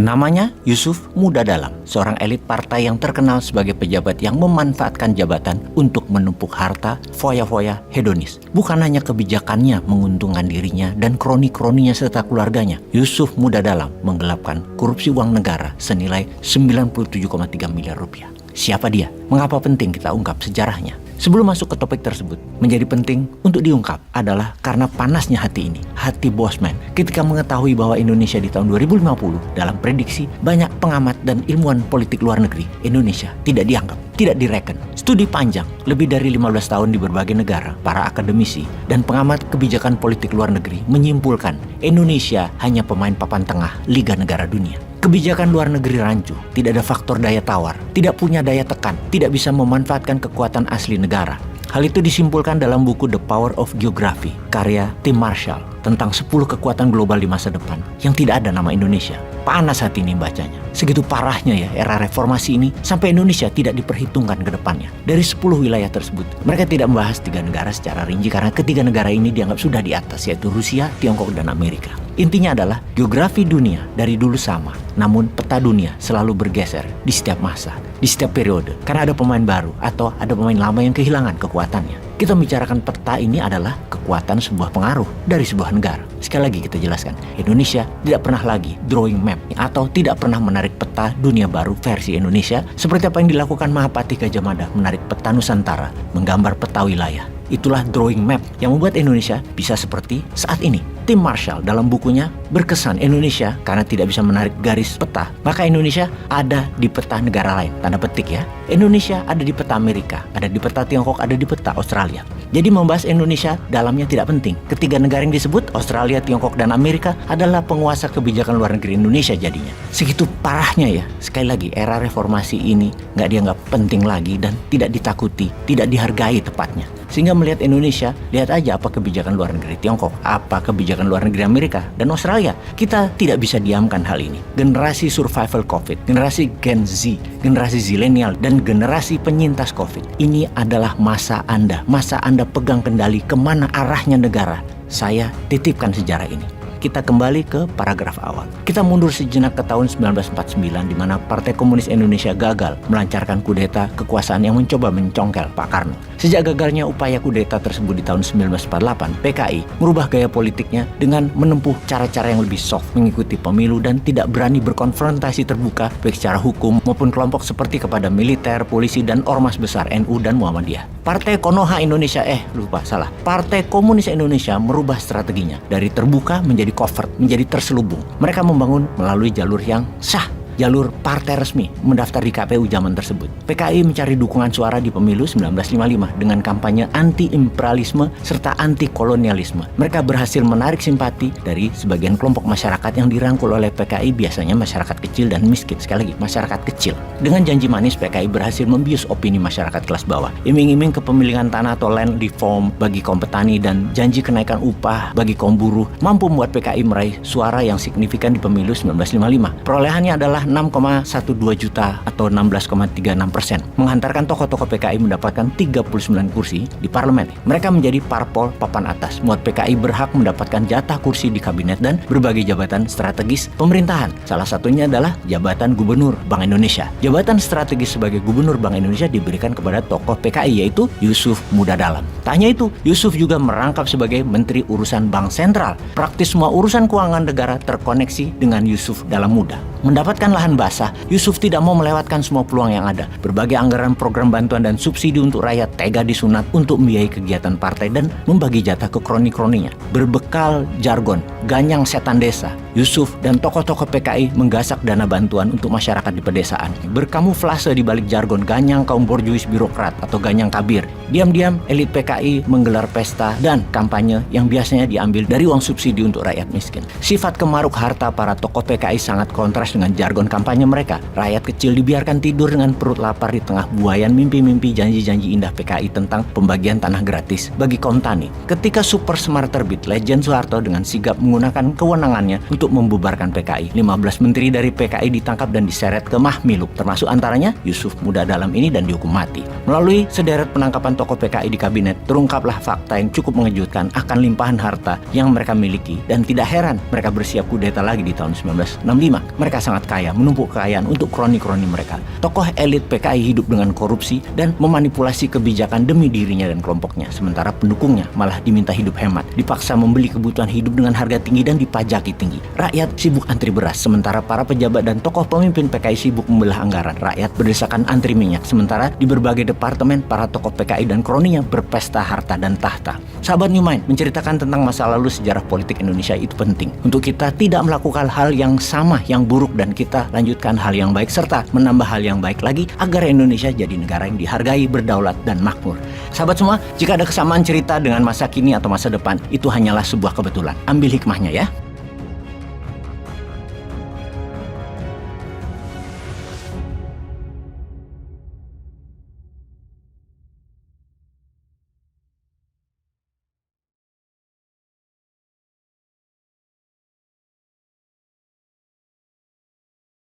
Namanya Yusuf Muda Dalam, seorang elit partai yang terkenal sebagai pejabat yang memanfaatkan jabatan untuk menumpuk harta foya-foya hedonis. Bukan hanya kebijakannya menguntungkan dirinya dan kroni-kroninya serta keluarganya, Yusuf Muda Dalam menggelapkan korupsi uang negara senilai 97,3 miliar rupiah. Siapa dia? Mengapa penting kita ungkap sejarahnya? Sebelum masuk ke topik tersebut, menjadi penting untuk diungkap adalah karena panasnya hati ini, hati Bosman, ketika mengetahui bahwa Indonesia di tahun 2050, dalam prediksi banyak pengamat dan ilmuwan politik luar negeri, Indonesia tidak dianggap, tidak direken. Studi panjang, lebih dari 15 tahun di berbagai negara, para akademisi dan pengamat kebijakan politik luar negeri menyimpulkan Indonesia hanya pemain papan tengah Liga Negara Dunia. Kebijakan luar negeri rancu, tidak ada faktor daya tawar, tidak punya daya tekan, tidak bisa memanfaatkan kekuatan asli negara. Hal itu disimpulkan dalam buku The Power of Geography, karya Tim Marshall, tentang 10 kekuatan global di masa depan yang tidak ada nama Indonesia. Panas hati ini bacanya. Segitu parahnya ya era reformasi ini sampai Indonesia tidak diperhitungkan ke depannya. Dari 10 wilayah tersebut, mereka tidak membahas 3 negara secara rinci karena ketiga negara ini dianggap sudah di atas, yaitu Rusia, Tiongkok, dan Amerika. Intinya adalah geografi dunia dari dulu sama, namun peta dunia selalu bergeser di setiap masa, di setiap periode, karena ada pemain baru atau ada pemain lama yang kehilangan kekuatannya. Kita membicarakan peta ini adalah kekuatan sebuah pengaruh dari sebuah negara. Sekali lagi kita jelaskan, Indonesia tidak pernah lagi drawing map atau tidak pernah menarik peta dunia baru versi Indonesia seperti apa yang dilakukan Mahapati Gajah Mada menarik peta Nusantara, menggambar peta wilayah. Itulah drawing map yang membuat Indonesia bisa seperti saat ini. Tim Marshall dalam bukunya berkesan Indonesia karena tidak bisa menarik garis peta, maka Indonesia ada di peta negara lain, tanda petik ya. Indonesia ada di peta Amerika, ada di peta Tiongkok, ada di peta Australia. Jadi membahas Indonesia dalamnya tidak penting. Ketiga negara yang disebut, Australia, Tiongkok, dan Amerika adalah penguasa kebijakan luar negeri Indonesia jadinya. Segitu parahnya ya. Sekali lagi, era reformasi ini nggak dianggap penting lagi dan tidak ditakuti, tidak dihargai tepatnya. Sehingga melihat Indonesia, lihat aja apa kebijakan luar negeri Tiongkok, apa kebijakan luar negeri Amerika dan Australia. Kita tidak bisa diamkan hal ini. Generasi survival COVID, generasi Gen Z, generasi zilenial, dan generasi penyintas COVID. Ini adalah masa Anda pegang kendali kemana arahnya negara. Saya titipkan sejarah ini. Kita kembali ke paragraf awal. Kita mundur sejenak ke tahun 1949 di mana Partai Komunis Indonesia gagal melancarkan kudeta kekuasaan yang mencoba mencongkel Pak Karno. Sejak gagalnya upaya kudeta tersebut di tahun 1948, PKI merubah gaya politiknya dengan menempuh cara-cara yang lebih soft, mengikuti pemilu dan tidak berani berkonfrontasi terbuka baik secara hukum maupun kelompok seperti kepada militer, polisi, dan ormas besar NU dan Muhammadiyah. Partai Komunis Indonesia merubah strateginya dari terbuka menjadi covert, menjadi terselubung. Mereka membangun melalui jalur yang sah, jalur partai resmi mendaftar di KPU zaman tersebut. PKI mencari dukungan suara di pemilu 1955 dengan kampanye anti-imperialisme serta anti-kolonialisme. Mereka berhasil menarik simpati dari sebagian kelompok masyarakat yang dirangkul oleh PKI, biasanya masyarakat kecil dan miskin. Sekali lagi, masyarakat kecil. Dengan janji manis, PKI berhasil membius opini masyarakat kelas bawah. Iming-iming kepemilikan tanah atau land reform bagi kaum petani dan janji kenaikan upah bagi kaum buruh mampu membuat PKI meraih suara yang signifikan di pemilu 1955. Perolehannya adalah 6,12 juta atau 16,36%, menghantarkan tokoh-tokoh PKI mendapatkan 39 kursi di parlemen. Mereka menjadi parpol papan atas, membuat PKI berhak mendapatkan jatah kursi di kabinet dan berbagai jabatan strategis pemerintahan. Salah satunya adalah jabatan Gubernur Bank Indonesia. Jabatan strategis sebagai Gubernur Bank Indonesia diberikan kepada tokoh PKI, yaitu Yusuf Muda Dalam. Tak hanya itu, Yusuf juga merangkap sebagai Menteri Urusan Bank Sentral. Praktis semua urusan keuangan negara terkoneksi dengan Yusuf Dalam Muda. Mendapatkan lahan basah, Yusuf tidak mau melewatkan semua peluang yang ada. Berbagai anggaran program bantuan dan subsidi untuk rakyat tega disunat untuk membiayai kegiatan partai dan membagi jatah ke kroni-kroninya. Berbekal jargon ganyang setan desa, Yusuf dan tokoh-tokoh PKI menggasak dana bantuan untuk masyarakat di pedesaan. Berkamuflase di balik jargon ganyang kaum borjuis birokrat atau ganyang kabir. Diam-diam elit PKI menggelar pesta dan kampanye yang biasanya diambil dari uang subsidi untuk rakyat miskin. Sifat kemaruk harta para tokoh PKI sangat kontras dengan jargon kampanye mereka. Rakyat kecil dibiarkan tidur dengan perut lapar di tengah buayan mimpi-mimpi janji-janji indah PKI tentang pembagian tanah gratis bagi kaum tani. Ketika Super Semar terbit, Legend Soeharto dengan sigap menggunakan kewenangannya untuk membubarkan PKI. 15 menteri dari PKI ditangkap dan diseret ke Mahmiluk, termasuk antaranya Yusuf Muda Dalam ini, dan dihukum mati. Melalui sederet penangkapan tokoh PKI di kabinet, terungkaplah fakta yang cukup mengejutkan akan limpahan harta yang mereka miliki, dan tidak heran mereka bersiap kudeta lagi di tahun 1965. Mereka sangat kaya, menumpuk kekayaan untuk kroni-kroni mereka. Tokoh elit PKI hidup dengan korupsi dan memanipulasi kebijakan demi dirinya dan kelompoknya, sementara pendukungnya malah diminta hidup hemat, dipaksa membeli kebutuhan hidup dengan harga tinggi dan dipajaki tinggi. Rakyat sibuk antri beras, sementara para pejabat dan tokoh pemimpin PKI sibuk membelah anggaran. Rakyat berdesakan antri minyak, sementara di berbagai departemen para tokoh PKI dan kroninya berpesta harta dan tahta. Sahabat New Mind, menceritakan tentang masa lalu sejarah politik Indonesia itu penting untuk kita tidak melakukan hal yang sama, yang buruk, dan kita lanjutkan hal yang baik serta menambah hal yang baik lagi agar Indonesia jadi negara yang dihargai, berdaulat, dan makmur. Sahabat semua, jika ada kesamaan cerita dengan masa kini atau masa depan, itu hanyalah sebuah kebetulan. Ambil hikmahnya ya.